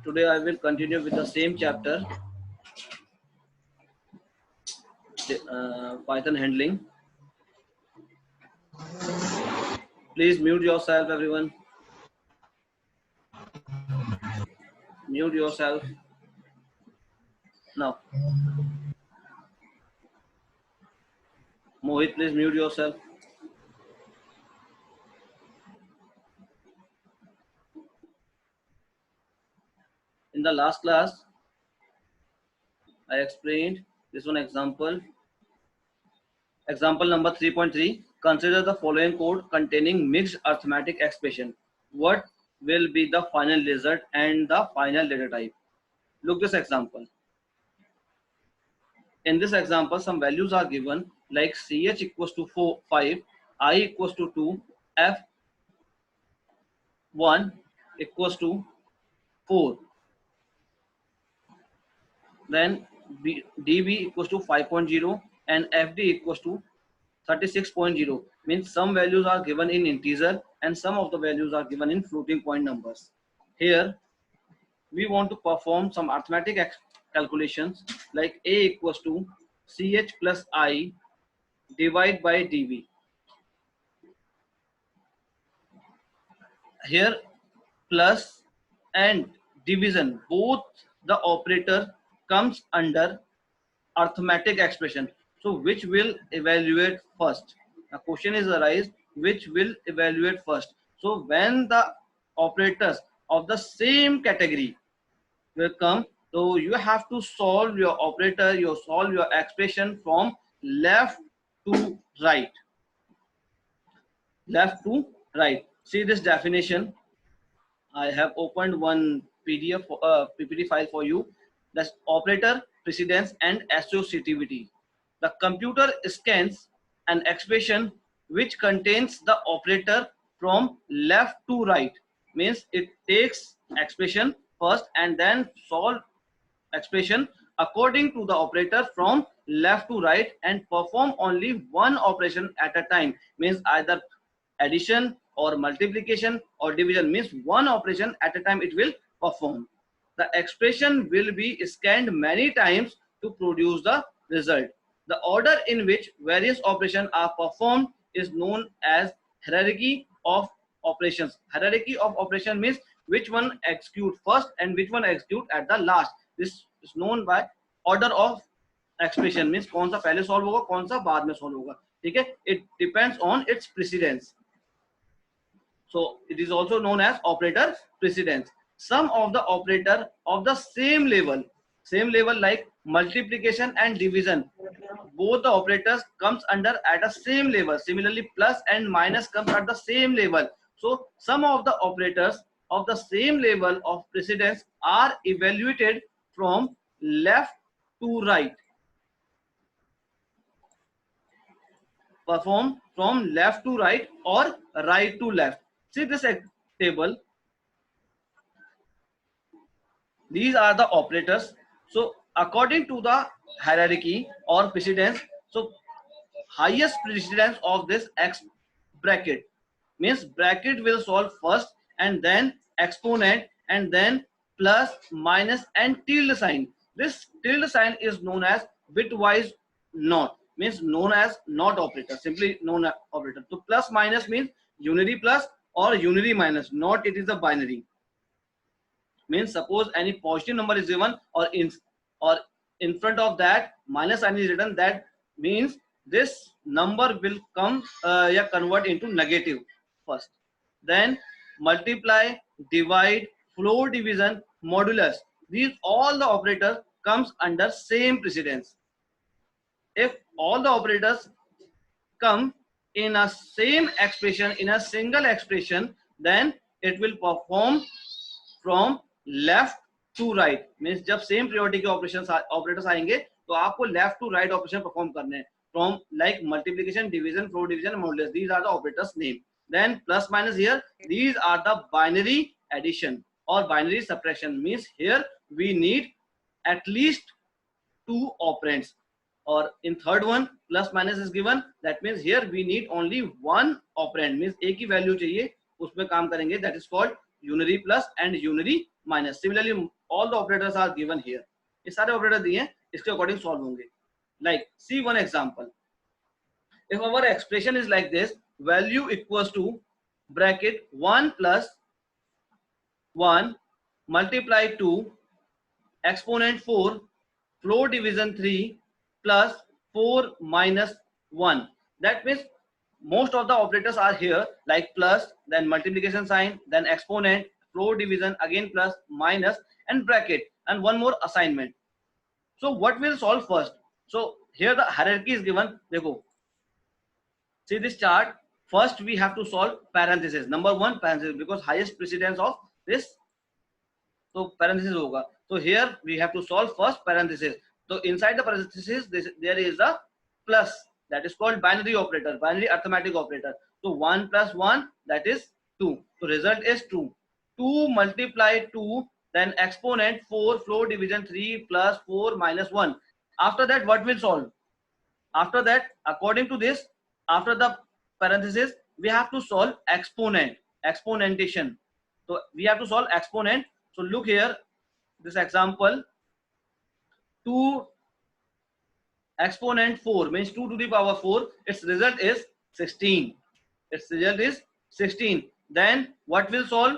Today I will continue with the same chapter, Python handling. Please mute yourself, everyone. Mute yourself now. Mohit, please mute yourself. In the last class, I explained this one example. Example number 3.3. Consider the following code containing mixed arithmetic expression. What will be the final result and the final data type? Look this example. In this example, some values are given like ch equals to 5, I equals to 2, f1 equals to 4, then db equals to 5.0 and fd equals to 36.0. Means some values are given in integer and some of the values are given in floating point numbers. Here we want to perform some arithmetic calculations like a equals to ch plus I divide by dv. Here plus and division, both the operator comes under arithmetic expression. So which will evaluate first? The question is arise, which will evaluate first? So when the operators of the same category will come, so you have to solve your operator, you solve your expression from left to right. Left to right. See this definition. I have opened one PDF PPT file for you. That's operator, precedence, and associativity. The computer scans an expression which contains the operator from left to right. Means it takes expression first and then solve expression according to the operator from left to right and perform only one operation at a time. Means either addition or multiplication or division, means one operation at a time it will perform. The expression will be scanned many times to produce the result. The order in which various operations are performed is known as hierarchy of operations. Hierarchy of operation means which one execute first and which one execute at the last. This is known by order of expression. Means कौन सा पहले solve होगा, कौन सा बाद में solve होगा. ठीक है? It depends on its precedence. So it is also known as operator precedence. Some of the operator of the same level like multiplication and division, both the operators comes under at a same level. Similarly, plus and minus comes at the same level. So some of the operators of the same level of precedence are evaluated from left to right. Perform from left to right or right to left. See this table. These are the operators. So according to the hierarchy or precedence, so highest precedence of this x bracket, means bracket will solve first and then exponent and then plus, minus and tilde sign. This tilde sign is known as bitwise not, means known as not operator, simply known as operator. So plus minus means unary plus or unary minus, not it is a binary. Means suppose any positive number is given or in front of that minus sign is written, that means this number will come convert into negative first. Then multiply, divide, floor division, modulus, these all the operators comes under same precedence. If all the operators come in a same expression, in a single expression, then it will perform from left to right. Means जब same priority के operators आएंगे तो आपको left to right operation perform करने हैं from like multiplication, division, floor division, modulus. These are the operators name. Then plus minus here, these are the binary addition और binary subtraction. Means here we need at least 2 operands. और in third one plus minus is given, that means here we need only 1 operand. Means एक ही value चाहिए, उसमें काम करेंगे. That is called unary plus and unary minus. Similarly, all the operators are given here. ये सारे operator दिए हैं, इसके अकॉर्डिंग सॉल्व होंगे. Like see one example. If our expression is like this, value equals to bracket 1 plus 1 multiply 2 exponent 4 floor division 3 plus 4 minus 1. That means most of the operators are here, like plus, then multiplication sign, then exponent, floor division, again plus, minus, and bracket, and one more assignment. So what will solve first? So here the hierarchy is given. देखो, see this chart. First we have to solve parenthesis. Number one parenthesis, because highest precedence of this, so parenthesis होगा. So here we have to solve first parenthesis. So inside the parenthesis there is a plus, that is called binary operator, binary arithmetic operator. So 1 plus 1, that is 2. So result is 2. 2 multiply 2, then exponent 4 floor division 3 plus 4 minus 1. After that what will solve? After that, according to this, after the parenthesis we have to solve exponent, exponentation. So we have to solve exponent. So look here, this example, 2 exponent 4 means 2 to the power 4. Its result is 16. Its result is 16. Then what will solve?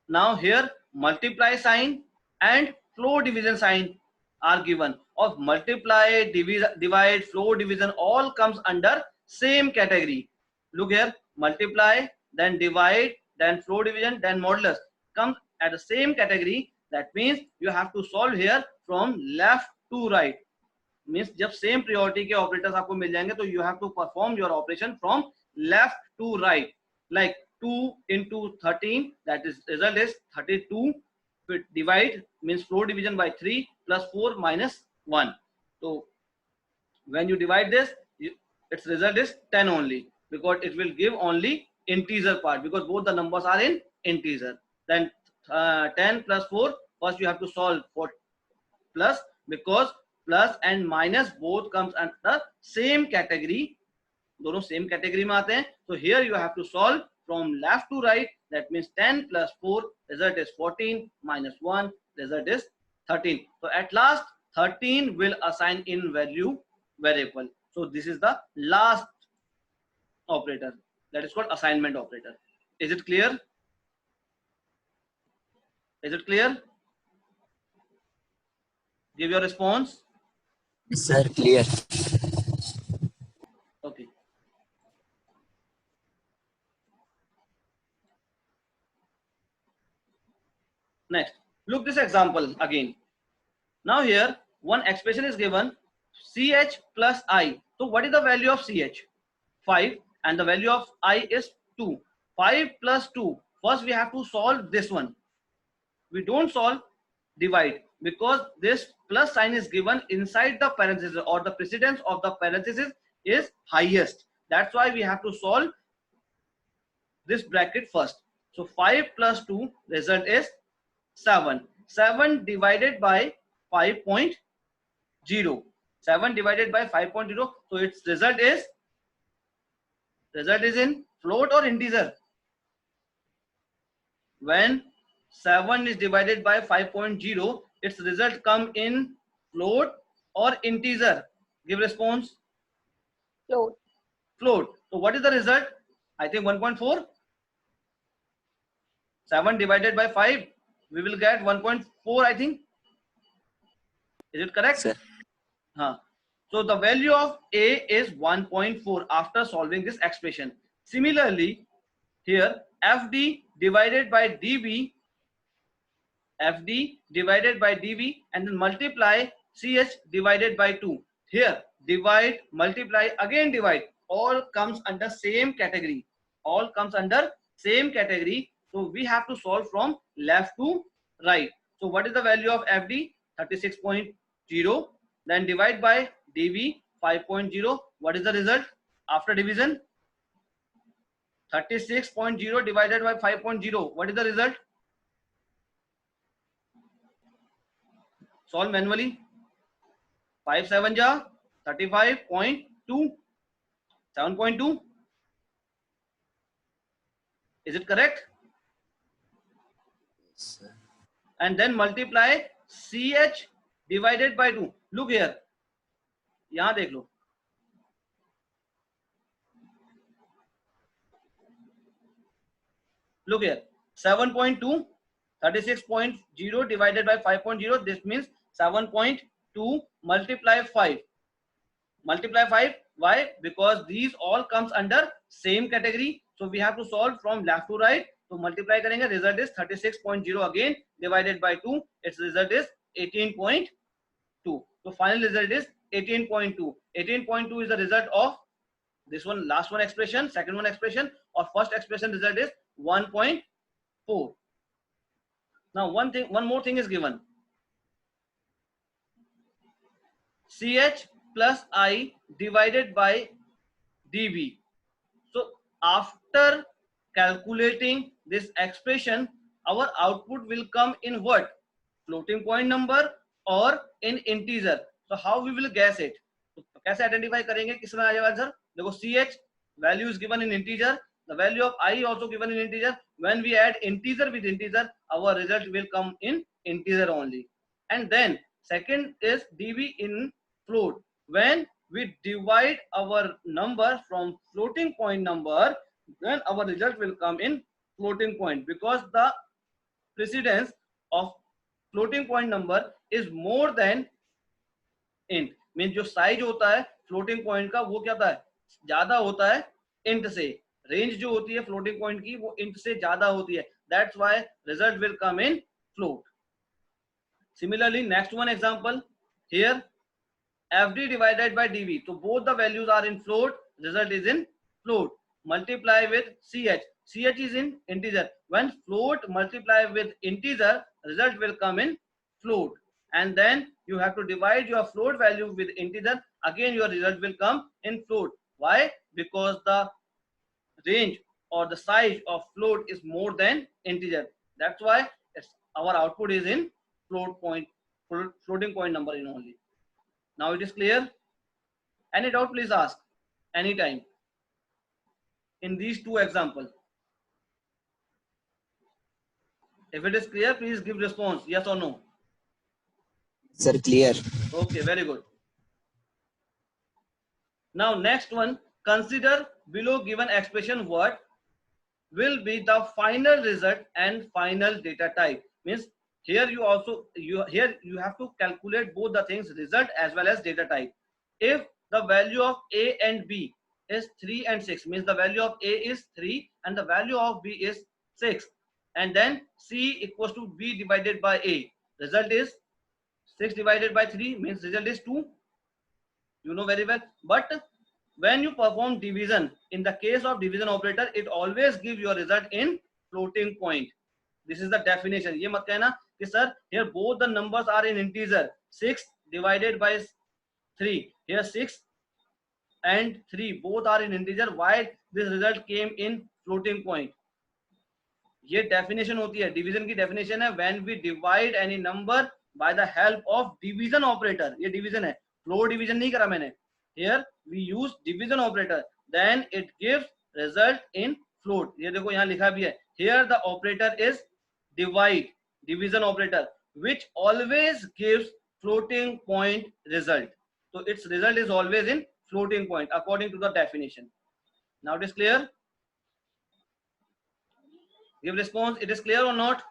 Now here multiply sign and floor division sign are given. Of multiply, divide, floor division, all comes under same category. Look here, multiply, then divide, then floor division, then modulus comes at the same category. That means you have to solve here from left to right. Means जब same priority के operators आपको मिल जाएंगे तो you have to perform your operation from left to right. Like 2 into 13, that is result is 32. Divide means floor division by 3 plus 4 minus 1. So when you divide this, its result is 10 only, because it will give only integer part, because both the numbers are in integer. Then 10 plus 4, first you have to solve for plus, because plus and minus both comes under same category, दोनों same category में आते हैं. So here you have to solve from left to right. That means 10 plus 4, result is 14, minus 1, result is 13. So at last 13 will assign in value variable. So this is the last operator, that is called assignment operator. Is it clear? Is it clear? Give your response. Sir, clear. Okay. Next, look this example again. Now here one expression is given, ch plus I. So what is the value of ch? 5, and the value of I is 2. 5 plus 2. First we have to solve this one. We don't solve divide, because this plus sign is given inside the parenthesis, or the precedence of the parenthesis is highest. That's why we have to solve this bracket first. So 5 plus 2, result is 7. 7 divided by 5.0. 7 divided by 5.0. So its result is in float or integer. When 7 is divided by 5.0, its result come in float or integer. Give response. Float. Float. So what is the result? I think 1.4. 7 divided by 5, we will get 1.4, I think. Is it correct? Sir. So the value of A is 1.4 after solving this expression. Similarly, here FD divided by DB, FD divided by DB, and then multiply CH divided by 2. Here divide, multiply, again divide, all comes under same category. All comes under same category. So we have to solve from left to right. So what is the value of FD? 36.0. Then divide by DB 5.0. What is the result after division? 36.0 divided by 5.0. What is the result? Solve manually. 5 7 ja 35.2. 7.2. Is it correct? and then multiply ch divided by 2. Look here, यहाँ देख लो, look here, 7.2, 36.0 divided by 5.0, this means 7.2 multiply 5. Multiply 5, why? Because these all comes under same category, so we have to solve from left to right. So multiply करेंगे, result is 36.0 again divided by 2, its result is 18.2. So final result is 18.2. 18.2 is the result of this one, last one expression, second one expression, or first expression result is 1.4. Now one more thing is given, ch plus I divided by dv. So after calculating this expression, our output will come in what? Floating point number or in integer. So how we will guess it? तो कैसे identify करेंगे किसमें आ जाएगा answer? देखो ch value is given in integer, the value of I also given in integer. When we add integer with integer, our result will come in integer only. And then second is dv in float. When we divide our number from floating point number, then our result will come in floating point, because the precedence of floating point number is more than int. Mean जो size होता है floating point का वो क्या होता है, ज्यादा होता है इंट से. रेंज जो होती है फ्लोटिंग पॉइंट की वो इंट से ज्यादा होती है. That's why result will come in float. Similarly, next one example here, fd divided by dv. So both the values are in float, result is in float. Multiply with ch. Ch is in integer. When float multiply with integer, result will come in float. And then you have to divide your float value with integer. Again your result will come in float. Why? Because the range or the size of float is more than integer. That's why our output is in floating point number in only. Now it is clear? Any doubt, please ask anytime in these two examples. If it is clear, please give response, yes or no. Sir, clear. Okay, very good. Now next one, consider below given expression what will be the final result and final data type. Means here you have to calculate both the things, result as well as data type. If the value of a and b is 3 and 6, means the value of a is 3 and the value of b is 6, and then c equals to b divided by a, result is 6 divided by 3, means result is 2. You know very well. But when you perform division, in the case of division operator, it always gives your result in floating point. This is the definition. ये मत कहना कि sir here both the numbers are in integer. 6 divided by 3. Here 6 and 3 both are in integer. Why this result came in floating point? ये definition होती है, division की definition है. When we divide any number by the help of division operator, ये division है, floor division नहीं करा मैंने. Here we use division operator, then it gives result in float. ये देखो यहाँ लिखा भी है. Here the operator is divide, division operator, which always gives floating point result. So its result is always in floating point according to the definition. Now it is clear? Give response. It is clear or not?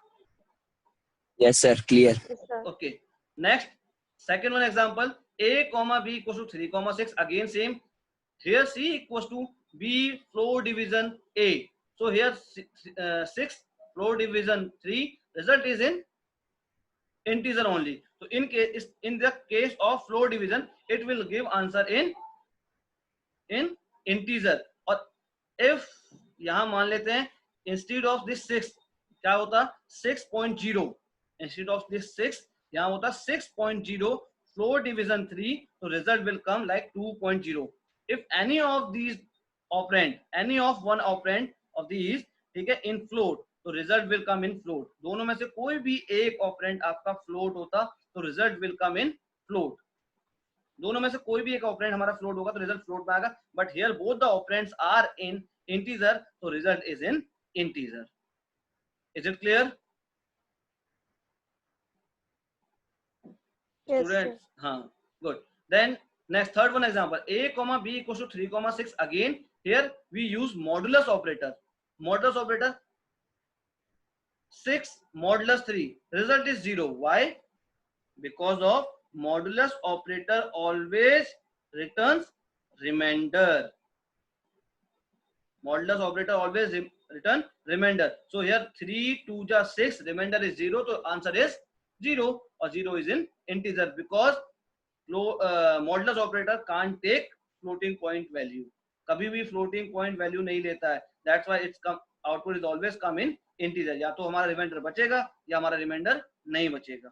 Yes, sir, clear. Yes, sir. Okay. Next, second one example, a comma b equals to 3 comma 6. Again same. Here c equals to b floor division a. So here 6 floor division 3. Result is in integer only. So in the case of floor division, it will give answer in integer. और if यहाँ मान लेते हैं instead of this 6 क्या होता 6.0, instead of this 6 यहाँ होता 6.0 floor division 3, so result will come like 2.0. If any of these operand, any of one operand of these ठीक है in float, तो result will come in float. दोनों में से कोई भी एक ऑपरेंड आपका float होता तो result will come in float. दोनों में से कोई भी एक ऑपरेंड हमारा float होगा तो result float में आएगा. But here both the operands are in integer, so result is in integer. Is it clear? Yes, Students, good. Then next third one example, a comma b equals to 3 comma 6. Again here we use modulus operator. Modulus operator, 6 modulus 3, result is 0. Why? Because of modulus operator always returns remainder. Modulus operator always return remainder. So here 3 2 ja 6, remainder is 0. So answer is 0, or 0 is in integer, because modulus operator can't take floating point value. कभी भी floating point value नहीं लेता है. That's why its output is always come in integer. या तो हमारा remainder बचेगा या हमारा remainder नहीं बचेगा.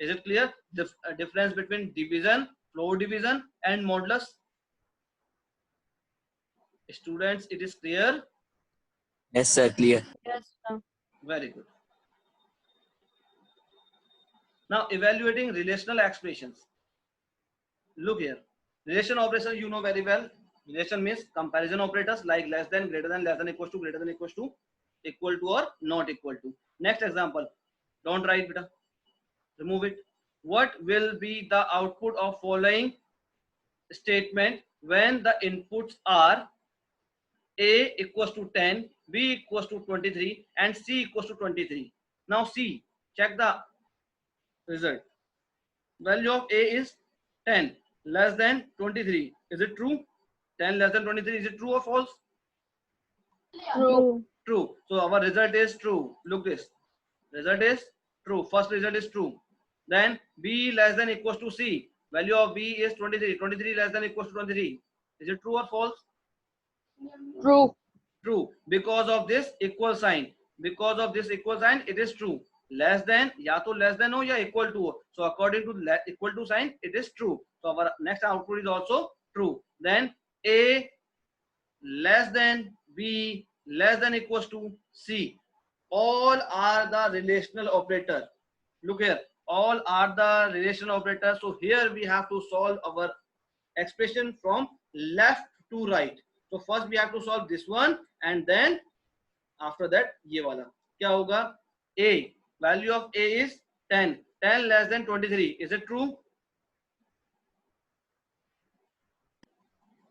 Is it clear? The difference between division, floor division and modulus? Students, it is clear? Yes, sir. Clear. yes, sir. Very good. Now evaluating relational expressions. Look here. Relation operation you know very well. Relation means comparison operators like less than, greater than, less than equals to, greater than equals to, equal to or not equal to. Next example. Don't write beta. Remove it. What will be the output of following statement when the inputs are A equals to 10, B equals to 23 and C equals to 23. Now C, check the result. Value of A is 10 less than 23. Is it true? 10 less than 23, is it true or false? True. True. So our result is true. Look this. Result is true. First result is true. Then B less than equals to C. Value of B is 23. 23 less than equals to 23. Is it true or false? True. True. Because of this equal sign. Because of this equal sign, it is true. Less than, या तो less than हो या equal to हो. So according to equal to sign, it is true. So our next output is also true. Then A less than, B less than equals to, C. All are the relational operator. Look here. All are the relational operators. So here we have to solve our expression from left to right. So first we have to solve this one, and then after that ये वाला क्या होगा? A, value of A is 10. 10 less than 23. Is it true?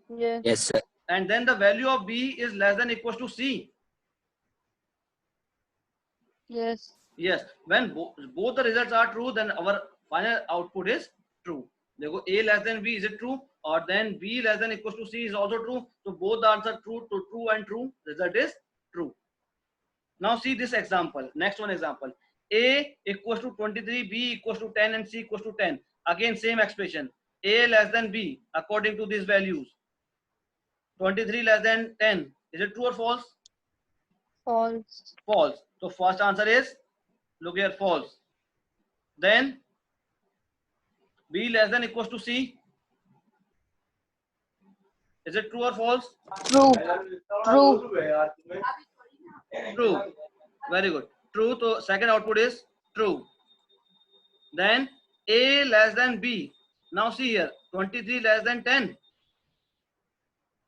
Yes. Yes, sir. And then the value of B is less than equals to C. Yes. Yes. When both the results are true, then our final output is true. देखो A less than B, is it true? Or then B less than equals to C is also true. So both the answer true to true and true. Result is true. Now see this example. Next one example. A equals to 23, B equals to 10 and C equals to 10. Again same expression. A less than B according to these values. 23 less than 10. Is it true or false? False. False. So first answer is, look here, false. Then B less than equals to C. Is it true or false? True. True. True. Very good. True. So second output is true. Then A less than B. Now see here, 23 less than 10.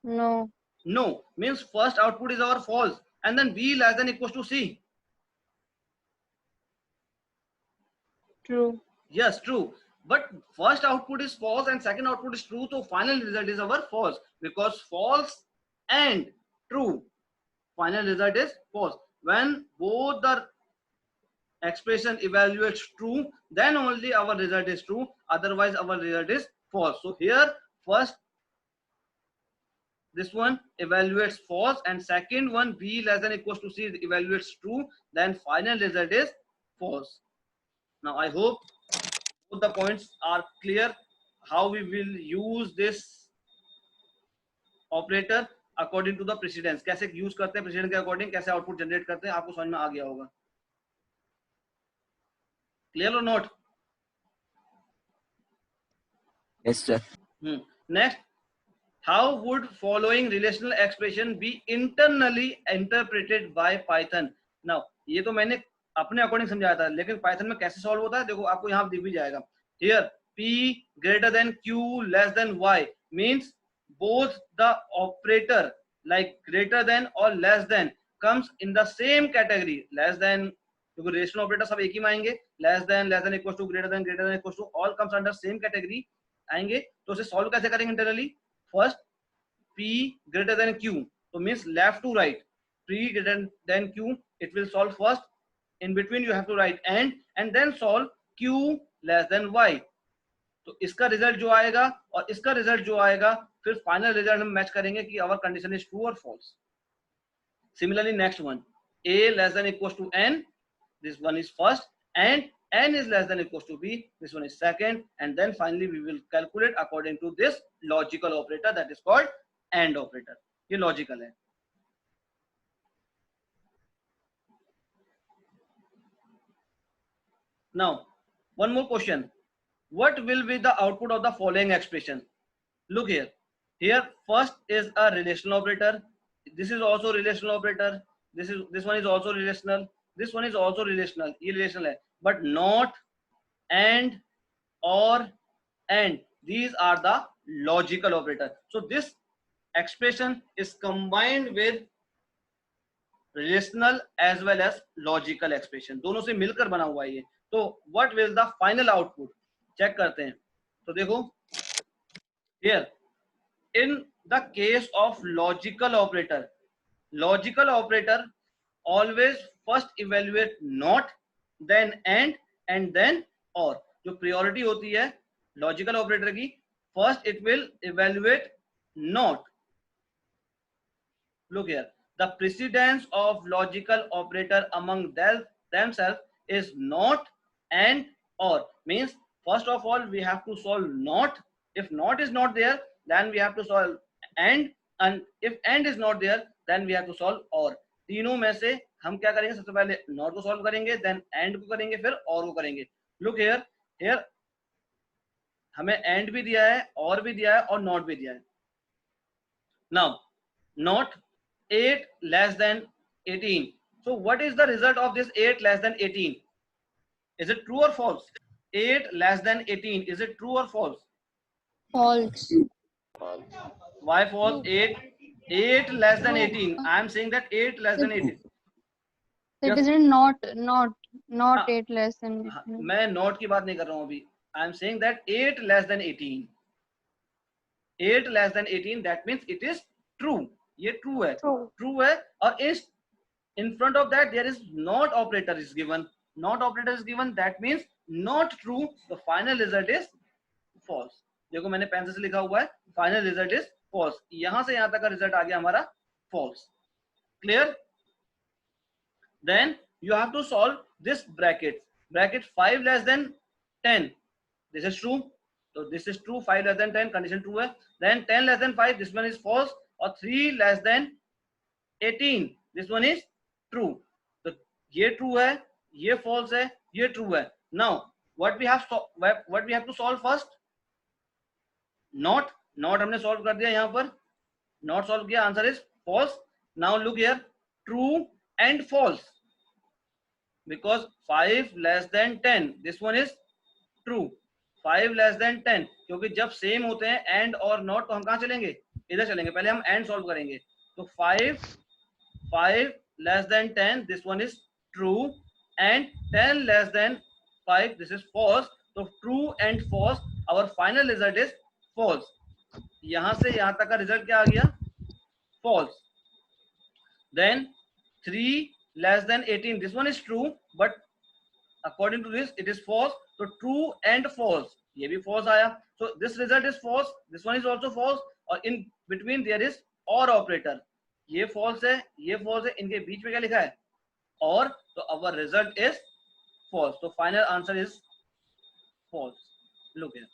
No. No. Means first output is our false. And then B less than equals to C. True. Yes, true. But first output is false and second output is true. So final result is our false. Because false and true, final result is false. When both the expression evaluates true, then only our result is true. Otherwise our result is false. So here first this one evaluates false, and second one B less than equals to C evaluates true. Then final result is false. Now I hope both the points are clear. How we will use this operator according to the precedence. कैसे use करते हैं precedence के according, कैसे output generate करते हैं, आपको समझ में आ गया होगा. Clear or not? Yes, sir. Next, how would following relational expression be internally interpreted by Python? Now ये तो मैंने अपने अकॉर्डिंग समझाया था, लेकिन पाइथन में कैसे सॉल्व होता है देखो, आपको यहाँ दिख भी जाएगा. Here P greater than Q less than Y means both the operator like greater than or less than comes in the same category. Less than क्योंकि रिलेशनल ऑपरेटर सब एक ही में आएंगे, less than equal to, greater than equal to, all comes under same category आएंगे। तो उसे solve कैसे करेंगे internally? First P greater than Q, so means left to right, P greater than Q, it will solve first. In between you have to write and then solve Q less than Y. तो इसका result जो आएगा और इसका result जो आएगा, फिर final result हम मैच करेंगे कि आवर कंडीशन इज ट्रू और false. Similarly next one, A less than equals to N, this one is first, and N is less than equals to B, this one is second, and then finally we will calculate according to this logical operator that is called AND operator. ये logical है। Now one more question, what will be the output of the following expression? Look here, here first is a relational operator, this is also relational operator, this one is also relational, this one is also relational, ये relational है, but not and or and, these are the logical operator. So this expression is combined with relational as well as logical expression, दोनों से मिलकर बना हुआ है ये। तो what will the final output, check करते हैं। तो देखो here in the case of logical operator always first evaluate not, then and then or। जो priority होती है logical operator की, first it will evaluate not। Look here, the precedence of logical operator among themselves is not and or, means first of all we have to solve not, if not is not there then we have to solve and if and is not there then we have to solve or। तीनों में से हम क्या करेंगे, सबसे पहले not को solve करेंगे, then and को करेंगे, फिर or को करेंगे। Look here, here हमें and भी दिया है, or भी दिया है और not भी दिया है। Now not 8 less than 18, so what is the result of this 8 less than 18? Is it true or false? 8 less than 18, is it true or false? False. Why false? 8 less than 18, I am saying that 8 less than 18, It yes. is not 8 less than 18. मैं not की बात नहीं कर रहा हूँ अभी, I am saying that 8 less than 18, 8 less than 18, that means it is true, ये true है, true है। और इस in front of that there is not operator is given, not operator is given, that means not true, the final result is false। देखो मैंने pencil से लिखा हुआ है फाइनल रिजल्ट इज फॉल्स, यहां से यहां तक का रिजल्ट आ गया हमारा false. Clear? Then you have to solve this bracket 5 less than 10, this is true, so this is true, 5 less than 10 condition true है। then 10 less than 5, this one is false, और 3 less than 18, this one is true, तो ये true है, ये false है, ये true है। now what we have to solve first, not हमने solve कर दिया, यहाँ पर not solve किया, answer is false। now look here, true and false, because 5 less than 10, this one is true, 5 less than 10, क्योंकि जब सेम होते हैं and और not तो हम कहाँ चलेंगे, इधर चलेंगे, पहले हम and solve करेंगे। तो 5 less than 10, this one is true, and 10 less than 5, this is false, तो true and false, our final result is false। यहां से यहां तक का रिजल्ट क्या आ गया, false। then 3 less than 18, this one is true, but according to this it is false, so true and false, ये भी false आया, so this result is false, this one is also false, और in between there is or operator, ये false है, ये false है, इनके बीच में क्या लिखा है और, तो our result is false, so final answer is false। look here,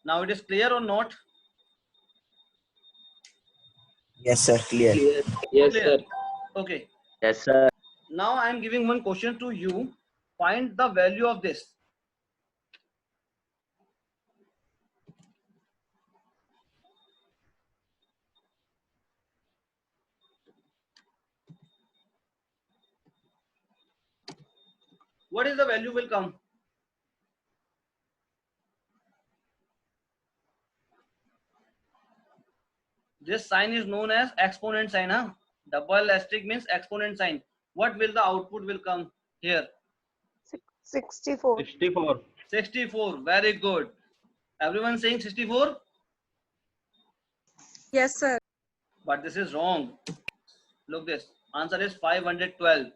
now it is clear or not? Yes, sir. Clear. Yes, Clear. sir. Okay, Yes, sir. now I am giving one question to you, find the value of this। what is the value will come? This sign is known as exponent sign, huh? Double asterisk means exponent sign, what will the output will come here? 64. 64. 64. Very good. Everyone saying 64? Yes, sir. But this is wrong. Look this. Answer is 512.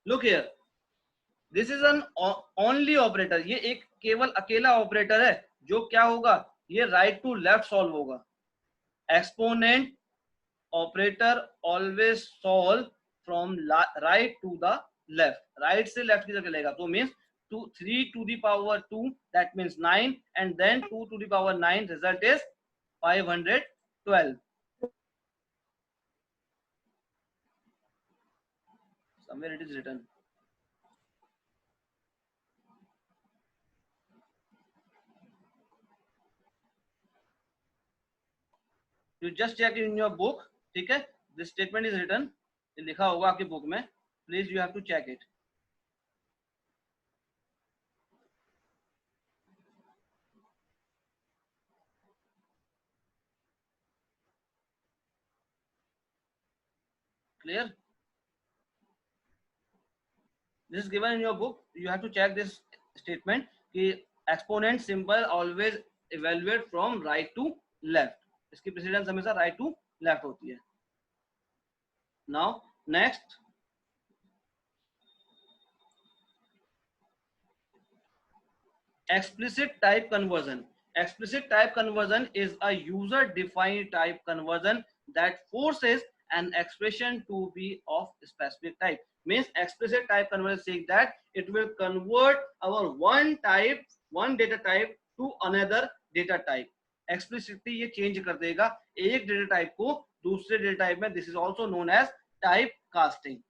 Look here. This is an only operator. ये एक केवल अकेला operator है जो क्या होगा, ये right to left solve होगा. Exponent operator always solve from right to the left. Right से लेफ्ट की तरफ चलेगा. तो means 3 to the power 2, that means 9, and then 2 to the power 9, result is 512. Somewhere it is written. You just check in your book. ठीक है, this statement is written. ये लिखा होगा आपकी बुक में. Please, you have to check it. Clear? This is given in your book. You have to check this statement कि exponent symbol always evaluate from right to left. इसकी precedence हमेशा right to left होती है. Now next, explicit type conversion. Explicit type conversion is a user defined type conversion that forces an expression to be of specific type. Means explicit type conversion saying that it will convert our one data type to another data type. Explicitly ये change कर देगा एक data type को दूसरे data type में. This is also known as typecasting.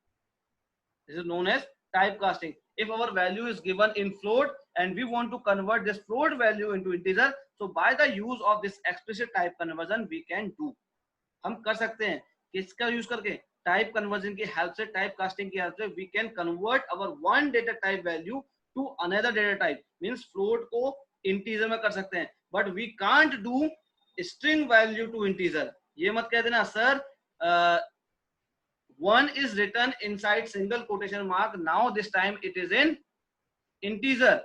This is known as typecasting. If our value is given in float and we want to convert this float value into integer, so by the use of this explicit type conversion we can do. हम कर सकते हैं किसका use करके, type conversion की help से, type casting की help से we can convert our one data type value to another data type. Means float को इंटीजर में कर सकते हैं, but we can't do string value to integer. ये मत कह देना sir one is written inside single quotation mark, now this time it is in integer,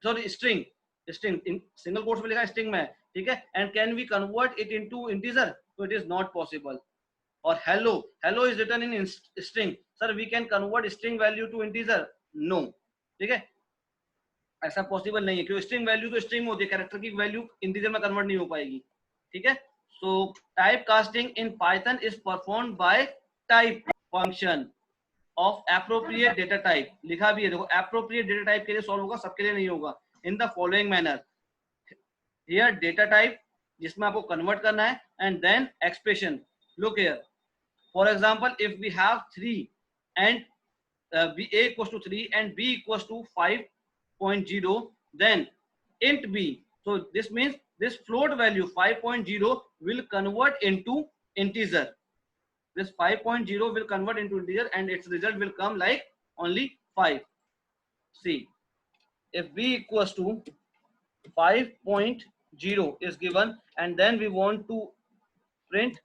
sorry string in single quotes में लिखा है string में, ठीक है. And can we convert it into integer? So it is not possible. Or hello is written in string, sir we can convert string value to integer? No. ठीक है, ऐसा possible नहीं है क्योंकि स्ट्रिंग वैल्यू तो स्ट्रिंग होती है, character की वैल्यू इंटीजर में कन्वर्ट नहीं हो पाएगी. ठीक है. So type casting in Python is performed by type function of appropriate data type. लिखा भी है देखो, एप्रोप्रिएट डेटा टाइप के लिए सॉल्व होगा, सबके लिए नहीं होगा. In the following manner, here data type जिसमें आपको कन्वर्ट करना है, and then expression. Look here, for example if we have 3 and a equals to 3 and b equals to 5.0, then int b, so this means this float value 5.0 will convert into integer. This 5.0 will convert into integer and its result will come like only 5. See, if b equals to 5.0 is given and then we want to print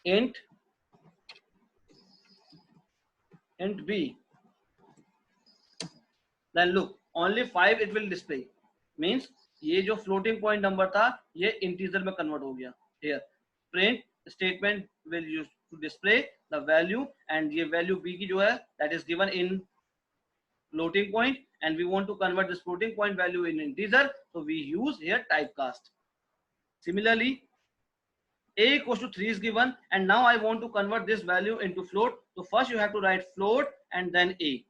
int b, then look only 5 it will display. Means ये जो floating point number था ये integer में convert हो गया. Here print statement will use to display the value, and ये value b की जो है that is given in floating point, and we want to convert this floating point value in integer, so we use here typecast. Similarly, a equals to 3 is given and now I want to convert this value into float, so first you have to write float and then a.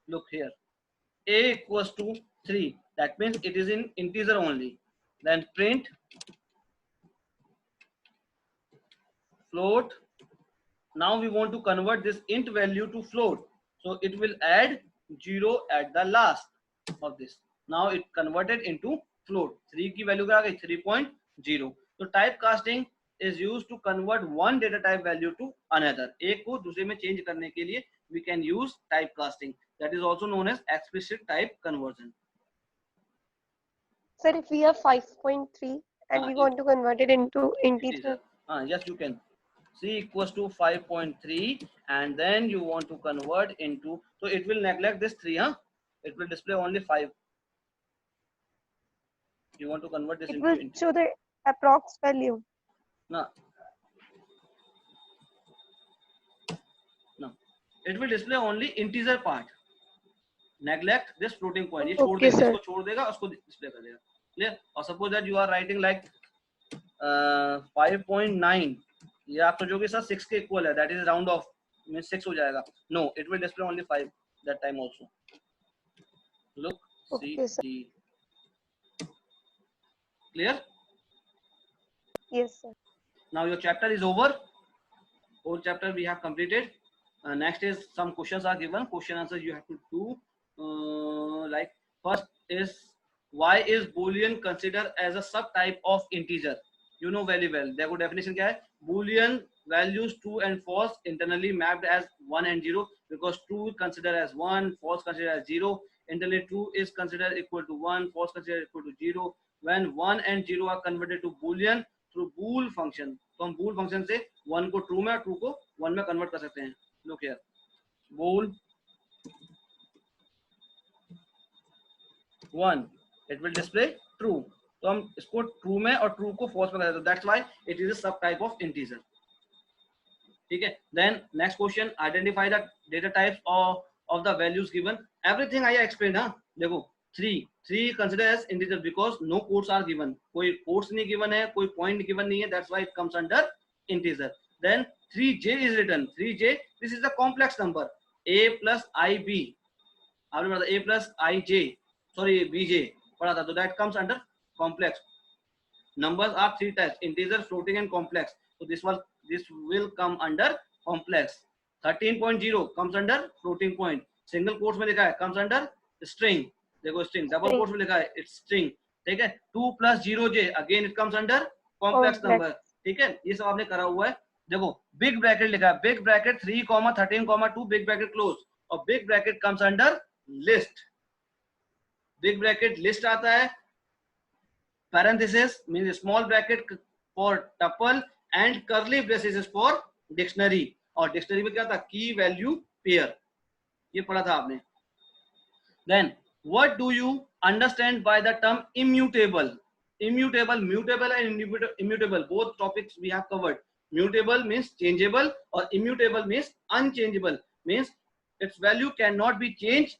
Look here, a equals to 3, that means it is in integer only. Then print float. Now we want to convert this int value to float, so it will add 0 at the last of this. Now it converted into float. 3 की value क्या आ गई 3.0. So typecasting is used to convert one data type value to another. एक को दूसरे में change करने के लिए we can use typecasting. That is also known as explicit type conversion. Sir, if we have 5.3 and we want to convert it into integer. Yes, you can. C equals to 5.3 and then you want to convert into, so it will neglect this 3, huh? It will display only 5. You want to convert this It into will show the approx value. no. No. It will display only integer part. Neglect this floating point. ये छोड़ Okay, देगा, sir. इसको छोड़ देगा, उसको display कर देगा. Clear? Or suppose that you are writing like 5.9. ये आप सोचोगे सर 6 के इक्वल है, that is round off, means 6 हो जाएगा. No, it will display only 5 that time also. Look, see, Okay, sir. see. Clear? Yes, sir. Now your chapter is over. Whole chapter we have completed. Next is some questions are given. Question answers you have to do. Like first is, why is Boolean considered as a subtype of integer? You know very well. देखो definition क्या है? Boolean values true and false internally mapped as 1 and 0, because true is considered as 1, false considered as 0. Internally true is considered equal to 1, false considered equal to 0. When 1 and 0 are converted to Boolean through bool function, तो हम bool function से 1 को true में और true को 1 में convert कर सकते हैं. Look here, bool 1, it will display true. तो हम इसको true में और true को false में कर देते हैं. That's why it is a subtype of integer. ठीक है. Then next question, identify the data types of the values given. Everything I explained. हाँ देखो, 3 considered as integer because no quotes are given. कोई quotes नहीं given है, कोई point given नहीं है. That's why it comes under integer. Then 3j is written. 3j, this is a complex number. A plus ib, आपने पढ़ा था a plus ij, sorry bj पढ़ा था, तो that comes under complex. Numbers are 3 types: integer, floating and complex. So this will come under complex. 13.0 comes under floating point. Single quotes में लिखा है comes under string. देखो string, double quotes में लिखा है it's string. ठीक है. 2 plus 0j again it comes under complex number. ठीक है. ये सब आपने करा हुआ है. देखो big bracket लिखा है, big bracket 3, 13, 2 big bracket close, और big bracket comes under list. Big bracket list आता है. Parenthesis means small bracket for tuple and curly braces is for dictionary. और dictionary में क्या था? Key value pair. ये पढ़ा था आपने. Then what do you understand by the term immutable? Immutable, mutable and immutable, both topics we have covered. Mutable means changeable और immutable means unchangeable, means its value cannot be changed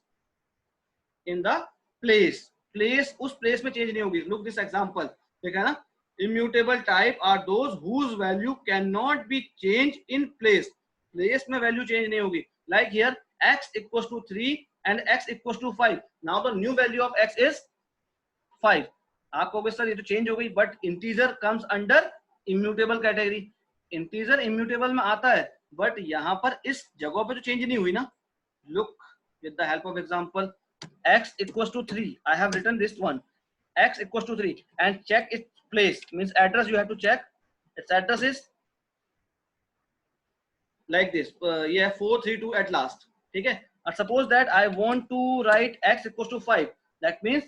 in the place. Place, उस place में change नहीं होगी. Look this example, देखा ना? Immutable type are those whose value cannot be changed in place. Place में value change नहीं होगी. Like here, x equals to 3 and x equals to 5. Now the new value of x is 5. आप कहोगे sir ये तो change हो गई, but integer comes under immutable category. Integer immutable में आता है, but यहाँ पर इस जगह पे तो change नहीं हुई ना. Look with the help of example. X equals to 3. I have written this one. X equals to 3 and check its place, means address you have to check. Its address is like this. Yeah, 432 at last. ठीक है. And suppose that I want to write x equals to 5. That means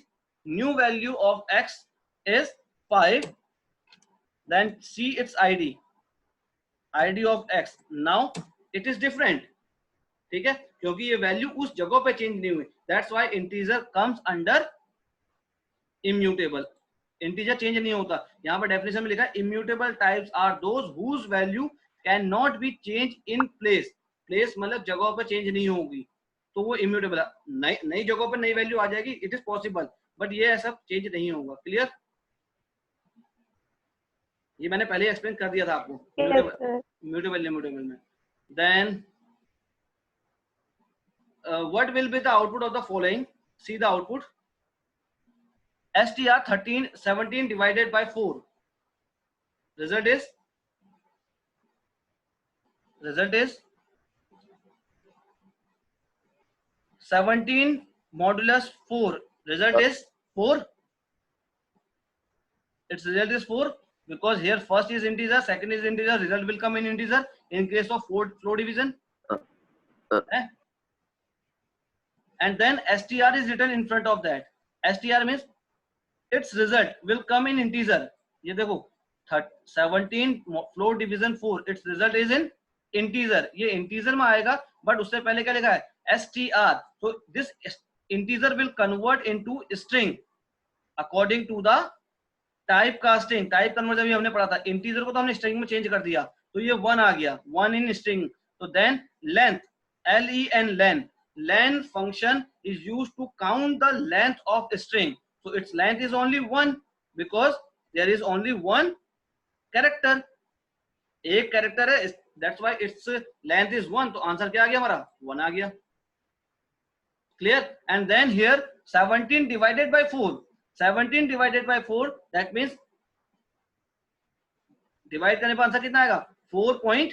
new value of x is 5. Then see its ID. ID of x. Now it is different. ठीक है, क्योंकि ये value उस जगह पे change नहीं हुई. That's why integer comes under immutable. Integer change नहीं होता. यहाँ पर डेफिनेशन में लिखा है immutable types are those whose value can not be change in place. Place मतलब जगह पे चेंज नहीं होगी, तो वो इम्यूटेबल है. नई जगह पर नई वैल्यू आ जाएगी, इट इज पॉसिबल, बट ये ऐसा चेंज नहीं होगा. क्लियर? ये मैंने पहले एक्सप्लेन कर दिया था आपको इम्यूटेबल इम्यूटेबल में. Then what will be the output of the following? See the output. STR 17 divided by 4. Result is 17 modulus 4. Result is 4. Its result is 4 because here first is integer, second is integer. Result will come in integer in case of flow division. And then str is written in front of that. Str means its result will come in integer. ये देखो 17 floor division 4 it's result is in integer, ये integer में आएगा, but उससे पहले क्या लिखा है str, so this integer will convert into string according to the type casting. Type conversion अभी हमने पढ़ा था, इंटीजर को तो हमने स्ट्रिंग में चेंज कर दिया, तो ये 1 आ गया, 1 इन स्ट्रिंग। तो then length, len length, len function is used to count the length of a string, so its length is only 1 because there is only one character, एक कैरेक्टर है, that's why its length is 1, तो answer क्या आ गया हमारा 1 आ गया। Clear? And then here 17 divided by 4, 17 divided by 4 that means divide करने पर आंसर कितना आएगा 4.5,